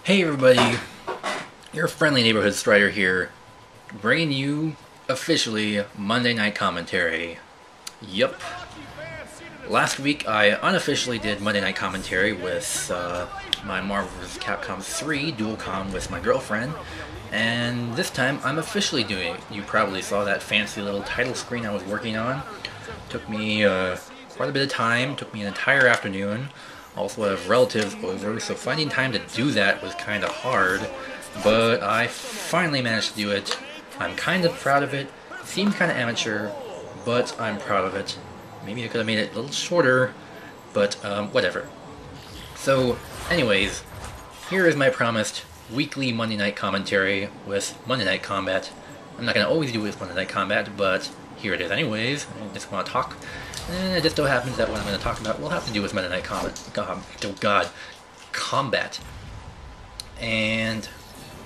Hey everybody, your friendly neighborhood Strider here, bringing you officially Monday Night Commentary. Yup. Last week I unofficially did Monday Night Commentary with my Marvel vs. Capcom 3 dual com with my girlfriend, and this time I'm officially doing it. You probably saw that fancy little title screen I was working on. Took me quite a bit of time, took me an entire afternoon. Also have relatives over, so finding time to do that was kind of hard, but I finally managed to do it. I'm kind of proud of it. Seems kind of amateur, but I'm proud of it. Maybe I could have made it a little shorter, but whatever. So, anyways, here is my promised weekly Monday Night Commentary with Monday Night Combat. I'm not going to always do it with Monday Night Combat, but here it is anyways. I just want to talk. And it just so happens that what I'm going to talk about will have to do with Monday Night Combat. And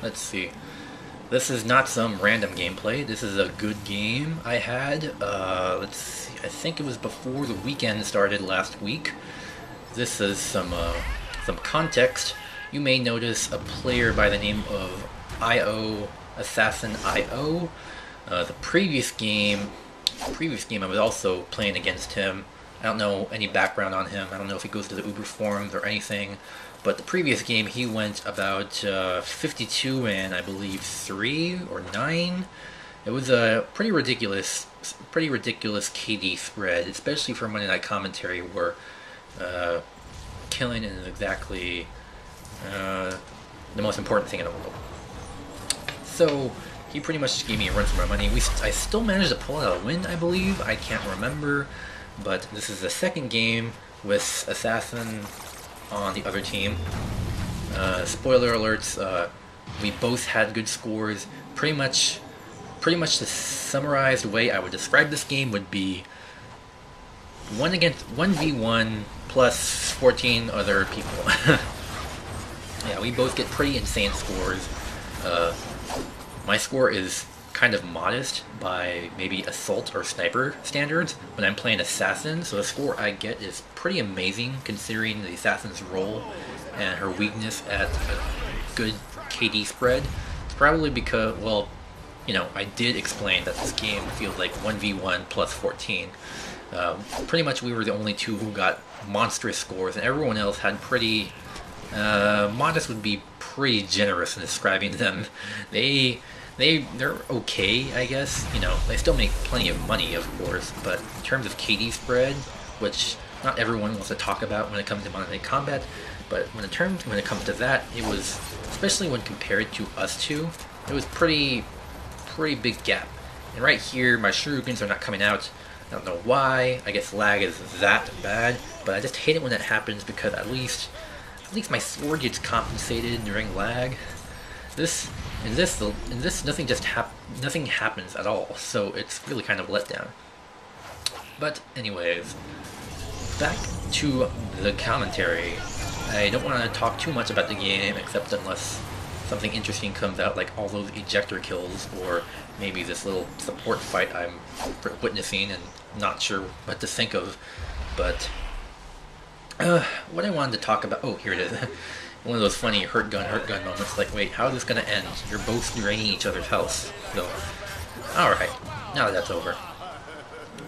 let's see. This is not some random gameplay. This is a good game I had. Let's see. I think it was before the weekend started last week. This is some context. You may notice a player by the name of Assassin IO. The previous game I was also playing against him. I don't know any background on him. I don't know if he goes to the Uber forums or anything. But the previous game he went about 52 and I believe 3 or 9. It was a pretty ridiculous KD spread, especially for Monday Night Commentary, where killing is exactly the most important thing in the world. So he pretty much just gave me a run for my money. I still managed to pull out a win, I believe. I can't remember, but this is the second game with Assassin on the other team. Spoiler alerts, we both had good scores. Pretty much the summarized way I would describe this game would be 1v1 plus 14 other people. Yeah, we both get pretty insane scores. My score is kind of modest by maybe assault or sniper standards when I'm playing assassin, so the score I get is pretty amazing considering the assassin's role and her weakness at a good KD spread. It's probably because, well, you know, I did explain that this game feels like 1v1 plus 14. Pretty much we were the only two who got monstrous scores, and everyone else had pretty modest would be pretty generous in describing them. They're okay, I guess. You know, they still make plenty of money, of course, but in terms of KD spread, which not everyone wants to talk about when it comes to Monday Night Combat, but when it comes to that, it was, especially when compared to us two, it was pretty big gap. And right here, my shurikens are not coming out. I don't know why. I guess lag is that bad, but I just hate it when that happens because at least my sword gets compensated during lag. In this nothing happens at all, so it's really kind of let down. But anyways, back to the commentary. I don't want to talk too much about the game, except unless something interesting comes out, like all those ejector kills, or maybe this little support fight I'm witnessing and not sure what to think of. But what I wanted to talk about, oh, here it is. One of those funny hurt gun moments, like, wait, how is this gonna end? You're both draining each other's health. So, alright, now that that's over.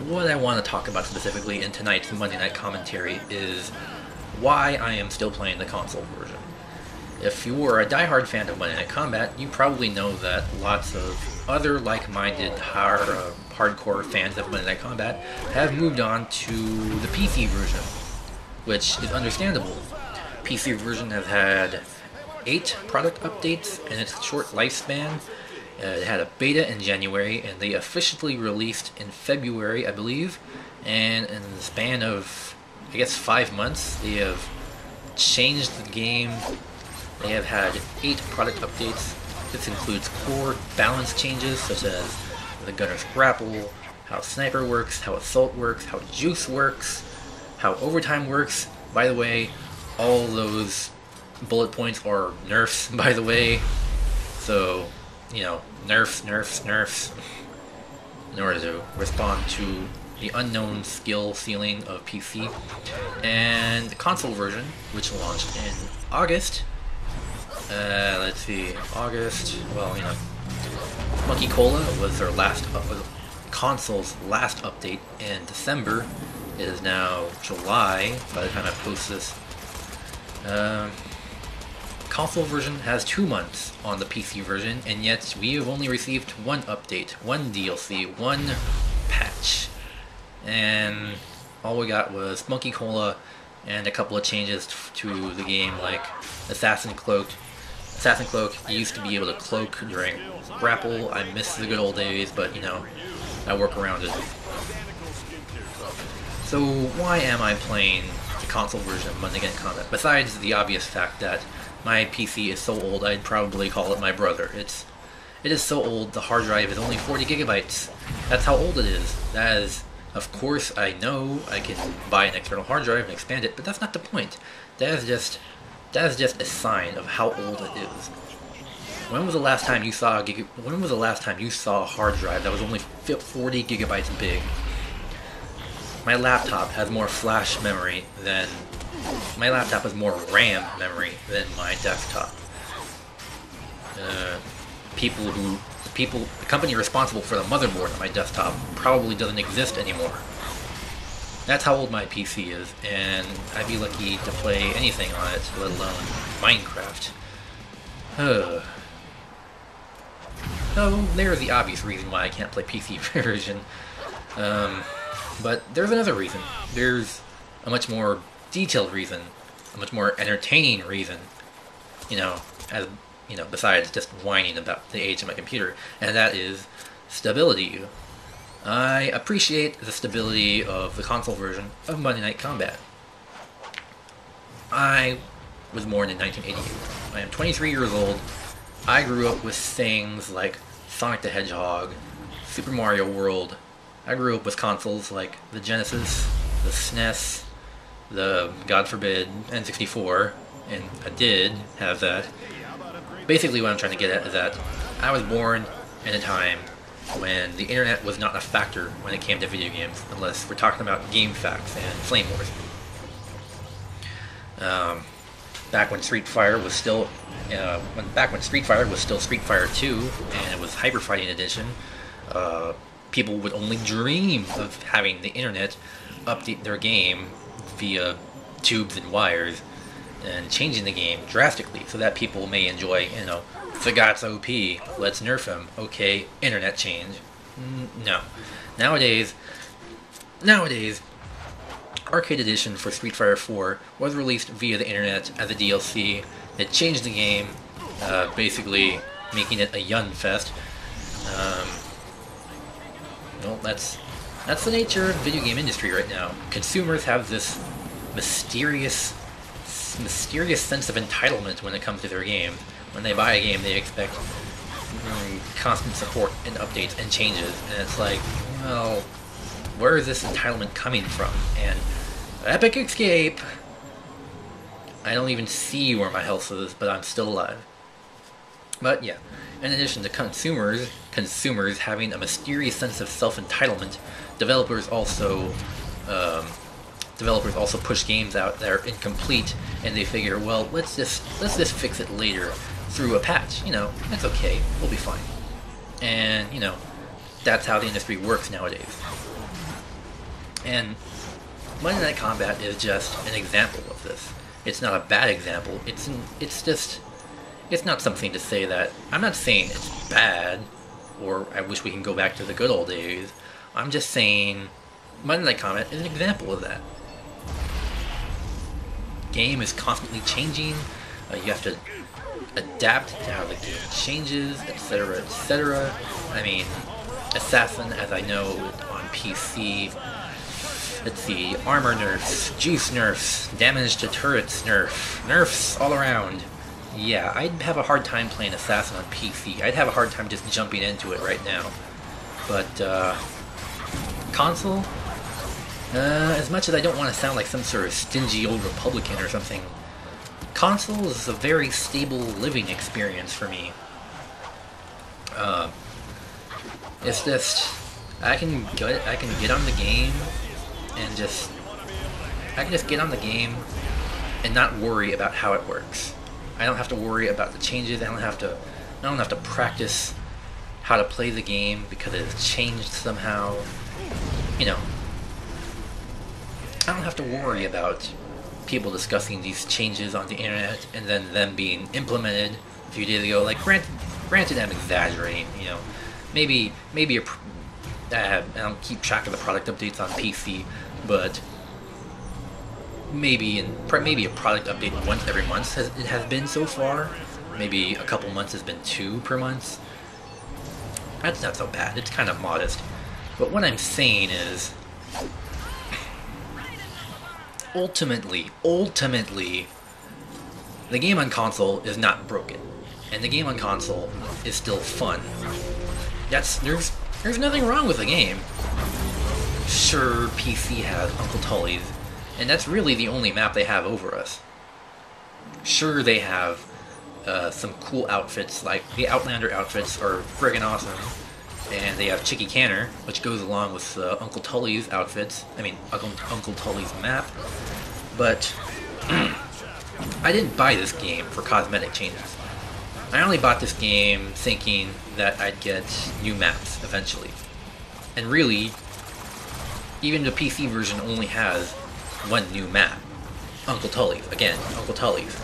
What I want to talk about specifically in tonight's Monday Night Commentary is why I am still playing the console version. If you were a diehard fan of Monday Night Combat, you probably know that lots of other like-minded hardcore fans of Monday Night Combat have moved on to the PC version, which is understandable. PC version has had 8 product updates in its short lifespan. It had a beta in January, and they officially released in February, I believe. And in the span of, I guess, 5 months, they have changed the game. They have had 8 product updates. This includes core balance changes, such as the gunner's grapple, how sniper works, how assault works, how juice works, how overtime works. By the way, all those bullet points are nerfs, by the way. So, you know, nerfs, in order to respond to the unknown skill ceiling of PC. And the console version, which launched in August, Let's see, August. Well, you know, Monkey Cola was their was console's last update in December. It is now July by the time I post this. Console version has 2 months on the PC version, and yet we have only received one update, one DLC, one patch, and all we got was Monkey Cola and a couple of changes to the game, like Assassin Cloak. You used to be able to cloak during grapple. I miss the good old days, but you know, I work around it. So why am I playing the console version of Monday Night Combat? Besides the obvious fact that my PC is so old, I'd probably call it my brother. It is so old, the hard drive is only 40 gigabytes. That's how old it is. That is, of course, I know I can buy an external hard drive and expand it, but that's not the point. That is just a sign of how old it is. When was the last time you saw a hard drive that was only 40 gigabytes big? My laptop has more flash memory than RAM memory than my desktop. The company responsible for the motherboard on my desktop probably doesn't exist anymore. That's how old my PC is, and I'd be lucky to play anything on it, let alone Minecraft. Oh, there's the obvious reason why I can't play PC version. But there's another reason. There's a much more detailed reason, a much more entertaining reason, besides just whining about the age of my computer, and that is stability. I appreciate the stability of the console version of Monday Night Combat. I was born in 1988. I am 23 years old. I grew up with things like Sonic the Hedgehog, Super Mario World. I grew up with consoles like the Genesis, the SNES, the, God forbid, N64, and I did have that. Basically what I'm trying to get at is that I was born in a time when the internet was not a factor when it came to video games, unless we're talking about GameFAQs and Flame Wars. Back when Street Fighter was still Street Fighter 2 and it was Hyper Fighting Edition, people would only dream of having the internet update their game via tubes and wires and changing the game drastically so that people may enjoy, Sagat's OP, let's nerf him, okay, internet change. No. Nowadays, Arcade Edition for Street Fighter 4 was released via the internet as a DLC. It changed the game, basically making it a yun fest. Well, that's the nature of the video game industry right now. Consumers have this mysterious sense of entitlement when it comes to their game. When they buy a game, they expect constant support and updates and changes, and it's like, well, where is this entitlement coming from? And epic escape! I don't even see where my health is, but I'm still alive. But yeah, in addition to consumers having a mysterious sense of self-entitlement, developers also push games out that are incomplete, and they figure, well, let's just fix it later through a patch. It's okay, we'll be fine. And that's how the industry works nowadays. And Monday Night Combat is just an example of this. It's not a bad example. It's not something to say that, I'm not saying it's bad, or I wish we can go back to the good old days. I'm just saying Monday Night Combat is an example of that. Game is constantly changing. You have to adapt to how the game changes, etc., etc. I mean, Assassin, as I know on PC, let's see, armor nerfs, juice nerfs, damage to turrets nerfs all around. Yeah, I'd have a hard time playing Assassin on PC. I'd have a hard time just jumping into it right now. But, console? As much as I don't want to sound like some sort of stingy old Republican or something, console is a very stable living experience for me. It's just, I can get on the game and I can just get on the game and not worry about how it works. I don't have to worry about the changes. I don't have to practice how to play the game because it has changed somehow. You know, I don't have to worry about people discussing these changes on the internet and then them being implemented a few days ago. Like, granted, I'm exaggerating. You know, maybe I don't keep track of the product updates on PC, but maybe a product update once every month it has been so far. Maybe a couple months has been 2 per month. That's not so bad. It's kind of modest. But what I'm saying is, ultimately, the game on console is not broken, and the game on console is still fun. There's nothing wrong with the game. Sure, PC has Uncle Tully's, and that's really the only map they have over us. Sure, they have some cool outfits, like the Outlander outfits are friggin' awesome, and they have Chicky Canner, which goes along with Uncle Tully's outfits. I mean, Uncle Tully's map. But I didn't buy this game for cosmetic changes. I only bought this game thinking that I'd get new maps eventually. And really, even the PC version only has one new map. Uncle Tully's. Again, Uncle Tully's.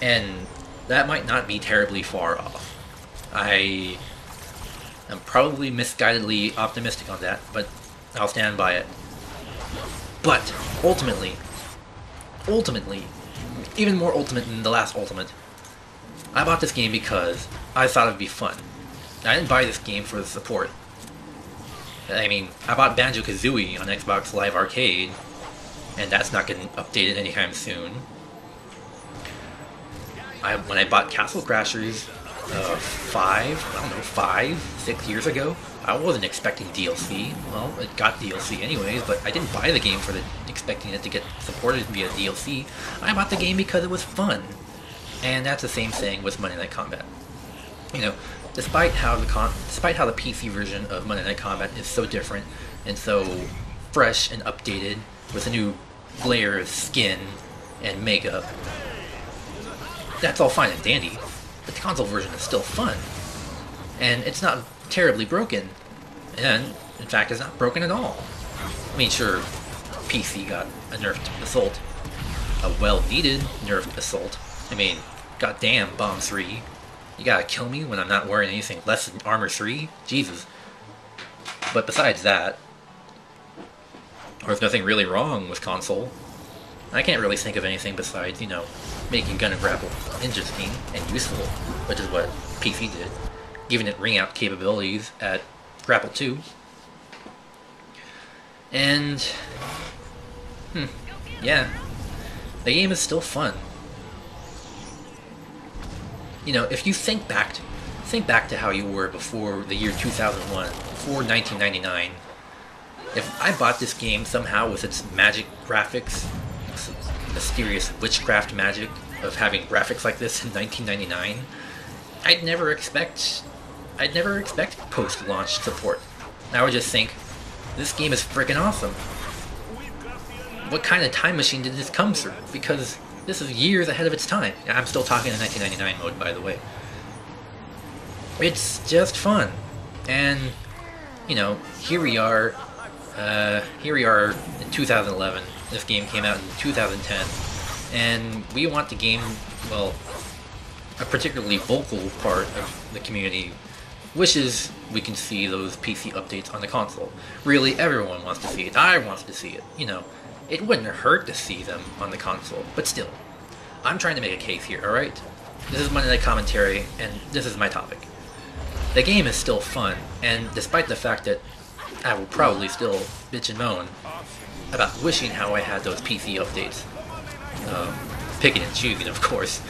And that might not be terribly far off. I am probably misguidedly optimistic on that, but I'll stand by it. But ultimately, even more ultimate than the last Ultimate, I bought this game because I thought it would be fun. I didn't buy this game for the support. I mean, I bought Banjo-Kazooie on Xbox Live Arcade, and that's not getting updated anytime soon. When I bought Castle Crashers 5, 6 years ago, I wasn't expecting DLC. Well, it got DLC anyways, but I didn't buy the game expecting it to get supported via DLC. I bought the game because it was fun. And that's the same thing with Monday Night Combat. You know, despite how the PC version of Monday Night Combat is so different and so fresh and updated with a new layer of skin and makeup, that's all fine and dandy. But the console version is still fun. And it's not terribly broken. And, in fact, it's not broken at all. I mean, sure, PC got a nerfed Assault. A well-needed nerfed Assault. I mean, goddamn, Bomb 3. You gotta kill me when I'm not wearing anything less than Armor 3? Jesus. But besides that, there's nothing really wrong with console. I can't really think of anything besides, you know, making gun and grapple interesting and useful, which is what PC did, giving it ring-out capabilities at Grapple 2. And, yeah, the game is still fun. You know, if you think back to how you were before the year 2001, before 1999, if I bought this game somehow with its magic graphics, its mysterious witchcraft magic of having graphics like this in 1999, I'd never expect post-launch support. I would just think, this game is freaking awesome. What kind of time machine did this come through? Because this is years ahead of its time. I'm still talking in 1999 mode, by the way. It's just fun. And, you know, here we are in 2011. This game came out in 2010. And we want the game, well, a particularly vocal part of the community wishes we can see those PC updates on the console. Really, everyone wants to see it. I want to see it. You know, it wouldn't hurt to see them on the console, but still, I'm trying to make a case here, alright? This is Monday Night Commentary, and this is my topic. The game is still fun, and despite the fact that I will probably still bitch and moan about wishing how I had those PC updates, picking and choosing, of course.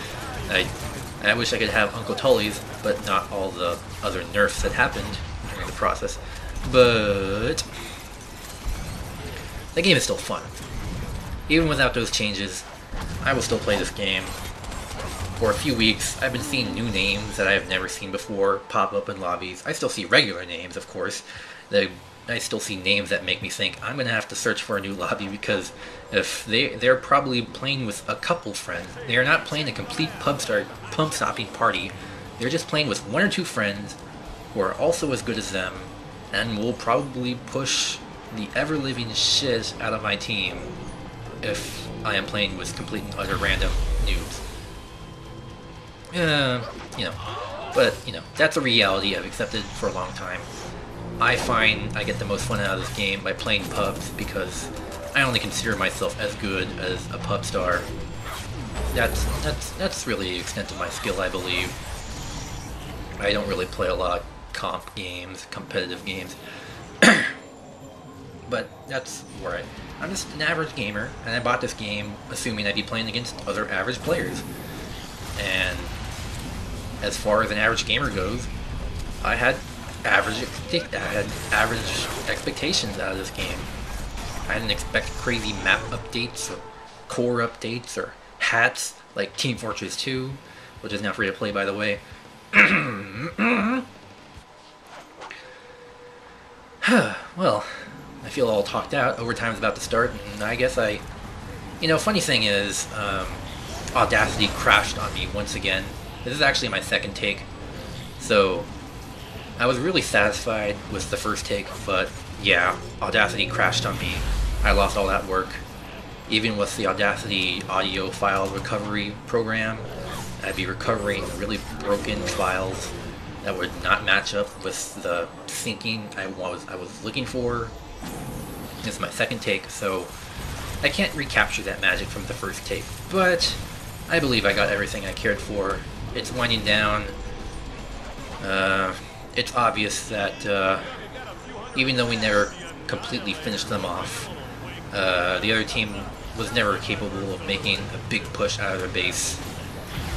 I wish I could have Uncle Tully's, but not all the other nerfs that happened during the process. But the game is still fun. Even without those changes, I will still play this game. For a few weeks, I've been seeing new names that I have never seen before pop up in lobbies. I still see regular names, of course. The I still see names that make me think I'm gonna have to search for a new lobby, because if they're probably playing with a couple friends. They are not playing a complete pump stopping party. They're just playing with one or two friends who are also as good as them, and will probably push the ever-living shit out of my team if I am playing with complete and utter random noobs. You know, but you know, that's a reality I've accepted for a long time. I find I get the most fun out of this game by playing pubs, because I only consider myself as good as a pub star. That's really the extent of my skill, I believe. I don't really play a lot of comp games, competitive games. But that's where I'm just an average gamer, and I bought this game assuming I'd be playing against other average players. And as far as an average gamer goes, I had average expectations out of this game. I didn't expect crazy map updates or core updates or hats like Team Fortress 2, which is now free to play, by the way. Well, I feel all talked out. Overtime's about to start, and I guess you know, funny thing is, Audacity crashed on me once again. This is actually my second take, so I was really satisfied with the first take, but yeah, Audacity crashed on me. I lost all that work. Even with the Audacity audio file recovery program, I'd be recovering really broken files that would not match up with the syncing I was looking for. This is my second take, so I can't recapture that magic from the first take, but I believe I got everything I cared for. It's winding down. It's obvious that even though we never completely finished them off, the other team was never capable of making a big push out of their base.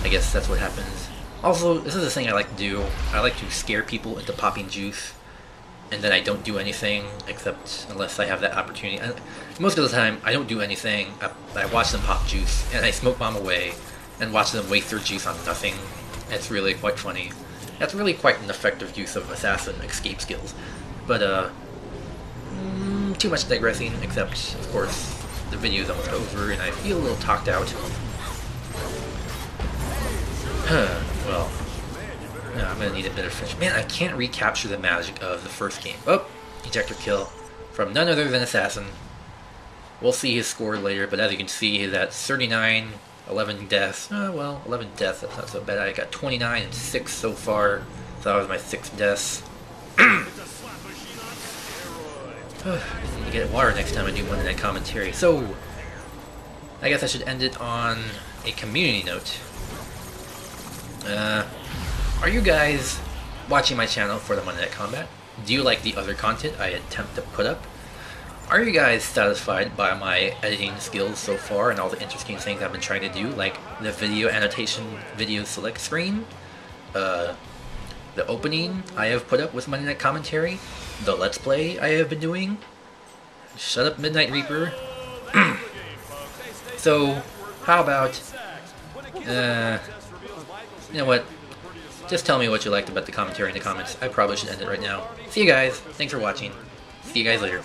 I guess that's what happens. Also, this is the thing I like to do. I like to scare people into popping juice, and then I don't do anything, except unless I have that opportunity. Most of the time, I don't do anything. I watch them pop juice, and I smoke bomb away, and watch them waste their juice on nothing. It's really quite funny. That's really quite an effective use of assassin escape skills. But, too much digressing, except, of course, the video is almost over, and I feel a little talked out. Well, no, I'm gonna need a bit of French. Man, I can't recapture the magic of the first game. Oh, ejector kill from none other than Assassin. We'll see his score later, but as you can see, he's at 39, 11 deaths. Oh, well, 11 deaths, that's not so bad. I got 29 and 6 so far, so that was my 6 deaths. I need to get water next time I do one-night commentary. So, I guess I should end it on a community note. Are you guys watching my channel for the Monday Night Combat? Do you like the other content I attempt to put up? Are you guys satisfied by my editing skills so far and all the interesting things I've been trying to do, like the video annotation, video select screen, the opening I have put up with Monday Night Commentary, the Let's Play I have been doing? Shut up, Midnight Reaper. So, how about, you know what? Just tell me what you liked about the commentary in the comments. I probably should end it right now. See you guys. Thanks for watching. See you guys later.